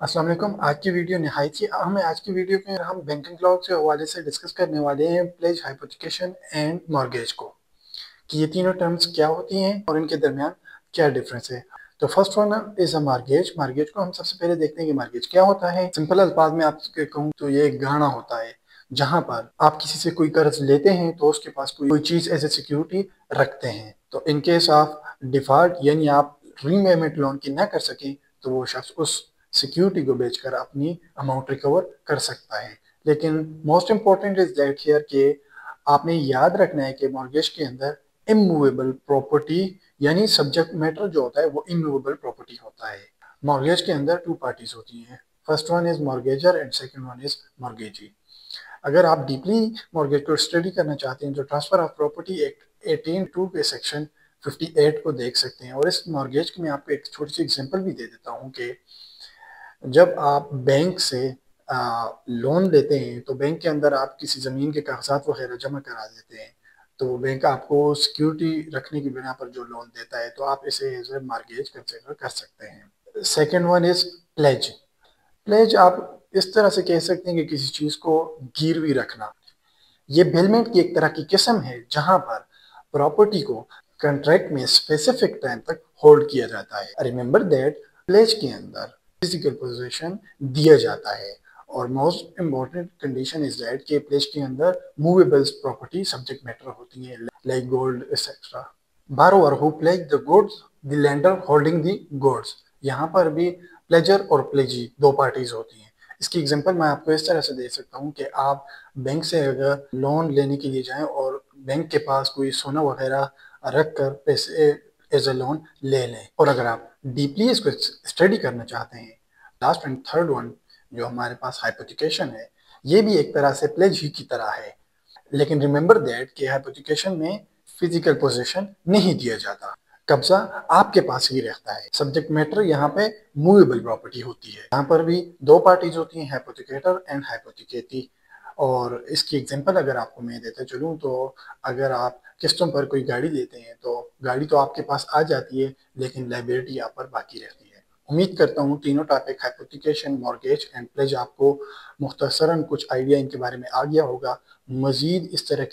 अस्सलाम वालेकुम। आज की वीडियो नहायत ही अहम है। आज की वीडियो में हम बैंकिंग क्लॉज के हवाले से डिस्कस करने वाले हैं प्लेज, हाइपोथिकेशन एंड मॉर्गेज को, कि ये तीनों टर्म्स क्या होती हैं और इनके दरमियान क्या डिफरेंस है। तो first one is a mortgage. Mortgage को हम सबसे पहले देखते हैं कि मॉर्गेज क्या होता है। सिंपल अल्फाज में आपसे कहूँ तो ये एक गहना होता है जहां पर आप किसी से कोई कर्ज लेते हैं तो उसके पास कोई चीज एज ए सिक्योरिटी रखते हैं। तो इन केस ऑफ डिफॉल्ट यानी आप रीपेमेंट लोन की ना कर सकें तो वो शख्स उस सिक्योरिटी को बेचकर अपनी अमाउंट रिकवर कर सकता है। लेकिन most important is that here कि आपने याद रखना है कि मॉर्गेज के अंदर इमूवेबल प्रॉपर्टी यानी सब्जेक्ट मैटर जो होता है वो इमूवेबल प्रॉपर्टी होता है। मॉर्गेज के अंदर टू पार्टीज होती हैं। First one is mortgagor and second one is mortgagee. अगर आप डीपली मॉर्गेज को स्टडी करना चाहते हैं तो ट्रांसफर ऑफ प्रॉपर्टी एक्ट 18(2) के सेक्शन 58 को देख सकते हैं। और इस मॉर्गेज की मैं आपको एक छोटी सी एग्जांपल भी दे देता हूँ कि जब आप बैंक से लोन लेते हैं तो बैंक के अंदर आप किसी ज़मीन के कागजात वगैरह जमा करा देते हैं, तो बैंक आपको सिक्योरिटी रखने की बिना पर जो लोन देता है तो आप इसे एज ए मॉर्गेज कंसिडर कर सकते हैं। Second one is pledge. Pledge आप इस तरह से कह सकते हैं कि किसी चीज़ को गिरवी रखना। ये बेलमेंट की एक तरह की किस्म है जहां पर प्रॉपर्टी को कॉन्ट्रैक्ट में स्पेसिफिक टाइम तक होल्ड किया जाता है। रिमेंबर दैट प्लेज के अंदर फिजिकल पोजीशन दिया जाता है और most important condition is that के प्लेज के अंदर मूवेबल प्रॉपर्टी सब्जेक्ट मैटर होती है like gold etcetera. Borrower who pledge the goods, the lender holding the goods. यहाँ पर भी प्लेजर और प्लेजी दो पार्टीज होती हैं। इसकी एग्जांपल मैं आपको इस तरह से दे सकता हूँ कि आप बैंक से अगर लोन लेने के लिए जाएं और बैंक के पास कोई सोना वगैरह रख कर पैसे एज ए लोन ले लें, और अगर आप डीपली इसको स्टडी करना चाहते हैं, लास्ट एंड थर्ड वन जो हमारे पास हाइपोथिकेशन है, ये भी एक तरह से प्लेज ही की तरह है। लेकिन रिमेंबर दैट कि हाइपोथिकेशन में फिजिकल पोजीशन नहीं दिया जाता, कब्जा आपके पास ही रहता है। सब्जेक्ट मैटर यहाँ पे मूवेबल प्रॉपर्टी होती है। यहाँ पर भी दो पार्टीज होती हैं, हाइपोथिकेटर एंड हाइपोथिकेटी। और इसकी एग्जांपल अगर आपको मैं देता चलूँ तो अगर आप किस्तों पर कोई गाड़ी लेते हैं तो गाड़ी तो आपके पास आ जाती है लेकिन लाइबिलिटी आप पर बाकी रहती है। उम्मीद करता हूँ तीनों topic hypothecation, mortgage and pledge आपको मुख्तसरन कुछ आइडिया इनके बारे में आ गया होगा। मजीद इस तरह की